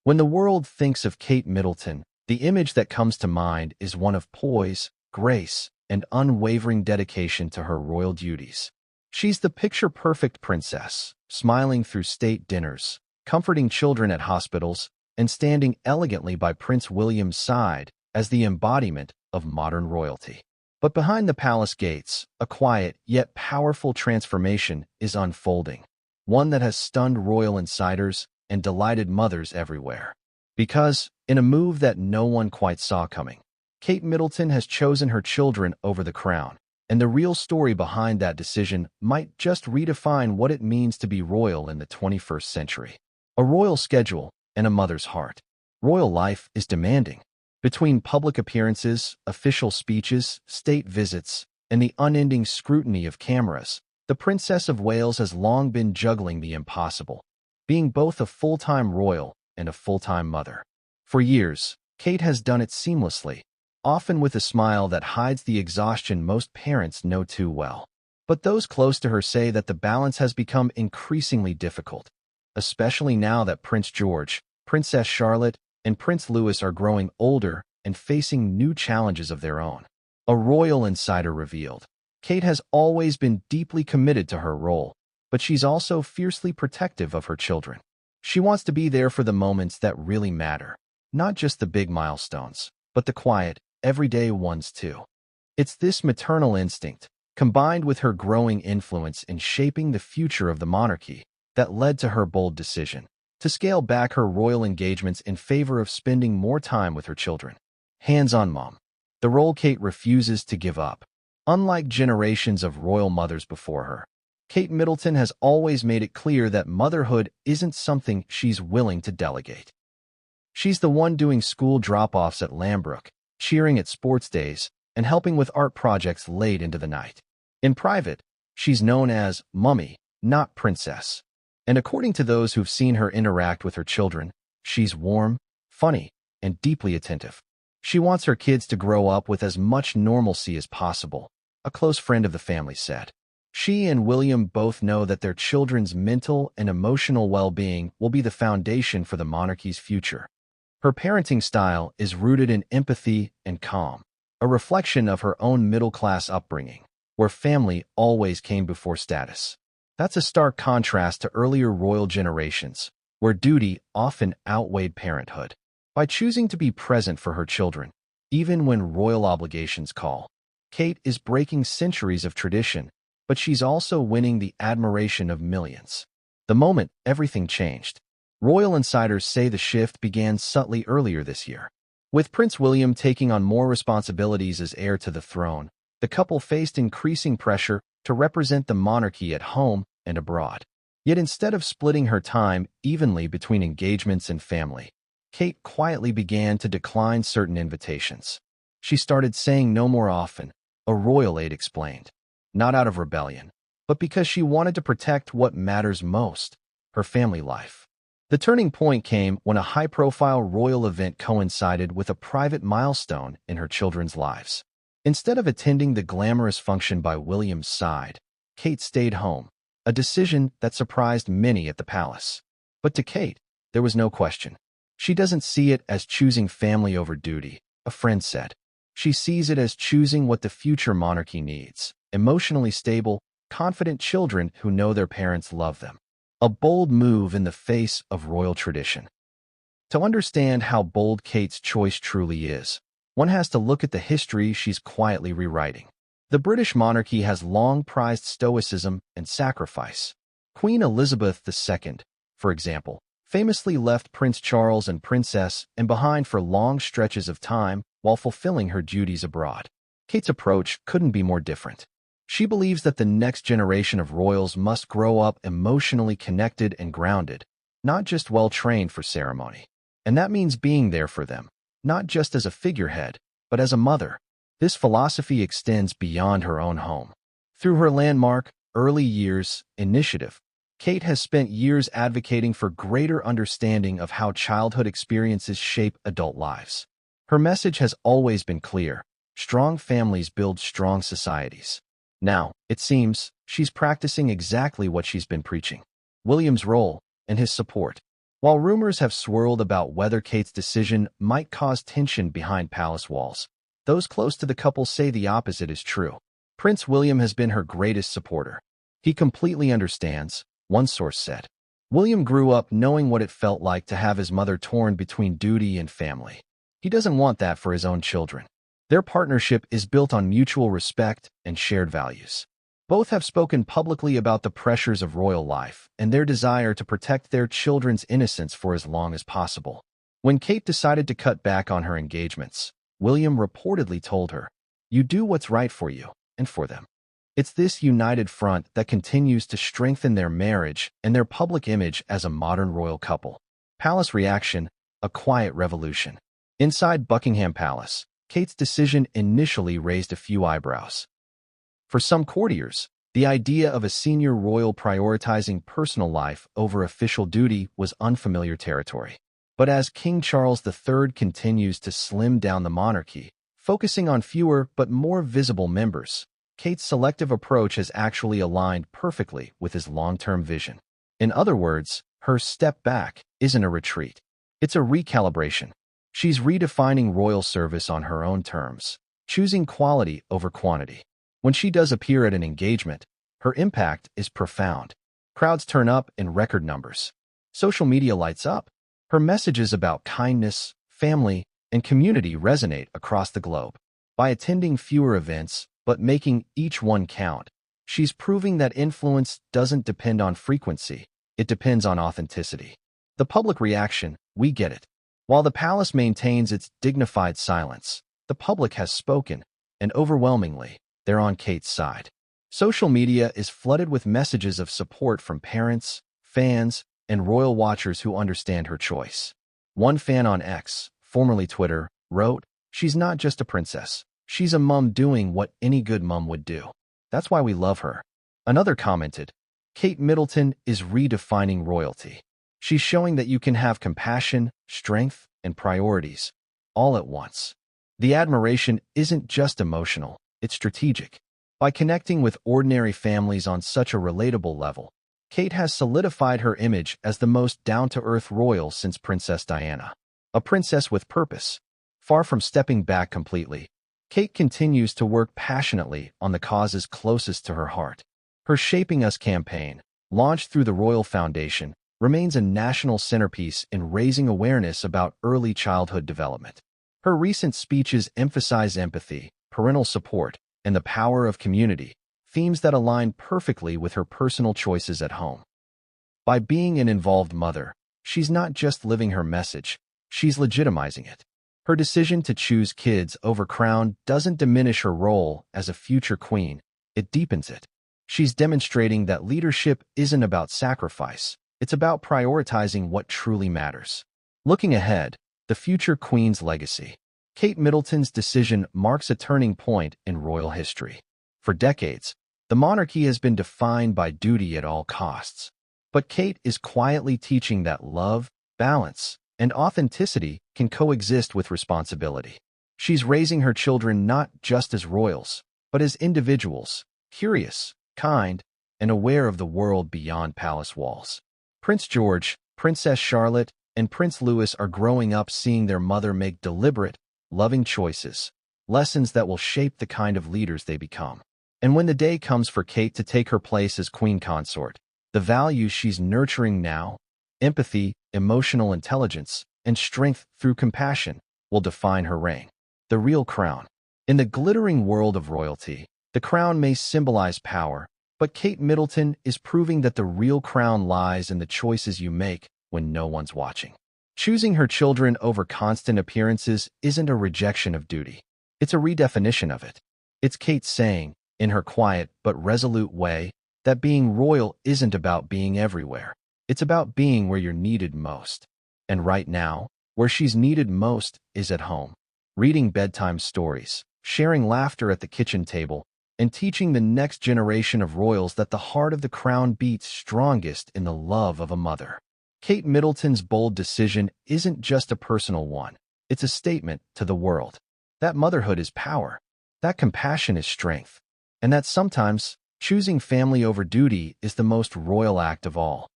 When the world thinks of Kate Middleton, the image that comes to mind is one of poise, grace, and unwavering dedication to her royal duties. She's the picture-perfect princess, smiling through state dinners, comforting children at hospitals, and standing elegantly by Prince William's side as the embodiment of modern royalty. But behind the palace gates, a quiet yet powerful transformation is unfolding, one that has stunned royal insiders and delighted mothers everywhere. Because, in a move that no one quite saw coming, Kate Middleton has chosen her children over the crown, and the real story behind that decision might just redefine what it means to be royal in the 21st century. A royal schedule and a mother's heart. Royal life is demanding. Between public appearances, official speeches, state visits, and the unending scrutiny of cameras, the Princess of Wales has long been juggling the impossible, being both a full-time royal and a full-time mother. For years, Kate has done it seamlessly, often with a smile that hides the exhaustion most parents know too well. But those close to her say that the balance has become increasingly difficult, especially now that Prince George, Princess Charlotte, and Prince Louis are growing older and facing new challenges of their own. A royal insider revealed, Kate has always been deeply committed to her role, but she's also fiercely protective of her children. She wants to be there for the moments that really matter, not just the big milestones, but the quiet, everyday ones too. It's this maternal instinct, combined with her growing influence in shaping the future of the monarchy, that led to her bold decision to scale back her royal engagements in favor of spending more time with her children. Hands-on mom. The role Kate refuses to give up. Unlike generations of royal mothers before her, Kate Middleton has always made it clear that motherhood isn't something she's willing to delegate. She's the one doing school drop-offs at Lambrook, cheering at sports days, and helping with art projects late into the night. In private, she's known as Mummy, not Princess. And according to those who've seen her interact with her children, she's warm, funny, and deeply attentive. She wants her kids to grow up with as much normalcy as possible, a close friend of the family said. She and William both know that their children's mental and emotional well-being will be the foundation for the monarchy's future. Her parenting style is rooted in empathy and calm, a reflection of her own middle-class upbringing, where family always came before status. That's a stark contrast to earlier royal generations, where duty often outweighed parenthood. By choosing to be present for her children, even when royal obligations call, Kate is breaking centuries of tradition, but she's also winning the admiration of millions. The moment everything changed, royal insiders say the shift began subtly earlier this year. With Prince William taking on more responsibilities as heir to the throne, the couple faced increasing pressure to represent the monarchy at home and abroad. Yet instead of splitting her time evenly between engagements and family, Kate quietly began to decline certain invitations. She started saying no more often, a royal aide explained. Not out of rebellion, but because she wanted to protect what matters most, her family life. The turning point came when a high-profile royal event coincided with a private milestone in her children's lives. Instead of attending the glamorous function by William's side, Kate stayed home, a decision that surprised many at the palace. But to Kate, there was no question. She doesn't see it as choosing family over duty, a friend said. She sees it as choosing what the future monarchy needs: emotionally stable, confident children who know their parents love them. A bold move in the face of royal tradition. To understand how bold Kate's choice truly is, one has to look at the history she's quietly rewriting. The British monarchy has long prized stoicism and sacrifice. Queen Elizabeth II, for example, famously left Prince Charles and Princess Anne behind for long stretches of time while fulfilling her duties abroad. Kate's approach couldn't be more different. She believes that the next generation of royals must grow up emotionally connected and grounded, not just well-trained for ceremony. And that means being there for them, not just as a figurehead, but as a mother. This philosophy extends beyond her own home. Through her landmark Early Years initiative, Kate has spent years advocating for greater understanding of how childhood experiences shape adult lives. Her message has always been clear: strong families build strong societies. Now, it seems, she's practicing exactly what she's been preaching. William's role and his support. While rumors have swirled about whether Kate's decision might cause tension behind palace walls, those close to the couple say the opposite is true. Prince William has been her greatest supporter. He completely understands, one source said. William grew up knowing what it felt like to have his mother torn between duty and family. He doesn't want that for his own children. Their partnership is built on mutual respect and shared values. Both have spoken publicly about the pressures of royal life and their desire to protect their children's innocence for as long as possible. When Kate decided to cut back on her engagements, William reportedly told her, "You do what's right for you and for them." It's this united front that continues to strengthen their marriage and their public image as a modern royal couple. Palace reaction: a quiet revolution. Inside Buckingham Palace, Kate's decision initially raised a few eyebrows. For some courtiers, the idea of a senior royal prioritizing personal life over official duty was unfamiliar territory. But as King Charles III continues to slim down the monarchy, focusing on fewer but more visible members, Kate's selective approach has actually aligned perfectly with his long-term vision. In other words, her step back isn't a retreat. It's a recalibration. She's redefining royal service on her own terms, choosing quality over quantity. When she does appear at an engagement, her impact is profound. Crowds turn up in record numbers. Social media lights up. Her messages about kindness, family, and community resonate across the globe. By attending fewer events, but making each one count, she's proving that influence doesn't depend on frequency, it depends on authenticity. The public reaction: we get it. While the palace maintains its dignified silence, the public has spoken, and overwhelmingly, they're on Kate's side. Social media is flooded with messages of support from parents, fans, and royal watchers who understand her choice. One fan on X, formerly Twitter, wrote, "She's not just a princess. She's a mum doing what any good mum would do. That's why we love her." Another commented, "Kate Middleton is redefining royalty. She's showing that you can have compassion, strength, and priorities all at once." The admiration isn't just emotional, it's strategic. By connecting with ordinary families on such a relatable level, Kate has solidified her image as the most down-to-earth royal since Princess Diana. A princess with purpose. Far from stepping back completely, Kate continues to work passionately on the causes closest to her heart. Her Shaping Us campaign, launched through the Royal Foundation, remains a national centerpiece in raising awareness about early childhood development. Her recent speeches emphasize empathy, parental support, and the power of community, themes that align perfectly with her personal choices at home. By being an involved mother, she's not just living her message, she's legitimizing it. Her decision to choose kids over crown doesn't diminish her role as a future queen, it deepens it. She's demonstrating that leadership isn't about sacrifice, it's about prioritizing what truly matters. Looking ahead, the future queen's legacy. Kate Middleton's decision marks a turning point in royal history. For decades, the monarchy has been defined by duty at all costs. But Kate is quietly teaching that love, balance, and authenticity can coexist with responsibility. She's raising her children not just as royals, but as individuals, curious, kind, and aware of the world beyond palace walls. Prince George, Princess Charlotte, and Prince Louis are growing up seeing their mother make deliberate, loving choices, lessons that will shape the kind of leaders they become. And when the day comes for Kate to take her place as queen consort, the values she's nurturing now, empathy, emotional intelligence, and strength through compassion, will define her reign. The real crown. In the glittering world of royalty, the crown may symbolize power, but Kate Middleton is proving that the real crown lies in the choices you make when no one's watching. Choosing her children over constant appearances isn't a rejection of duty. It's a redefinition of it. It's Kate saying, in her quiet but resolute way, that being royal isn't about being everywhere. It's about being where you're needed most. And right now, where she's needed most is at home. Reading bedtime stories, sharing laughter at the kitchen table, and teaching the next generation of royals that the heart of the crown beats strongest in the love of a mother. Kate Middleton's bold decision isn't just a personal one. It's a statement to the world. That motherhood is power. That compassion is strength. And that sometimes, choosing family over duty is the most royal act of all.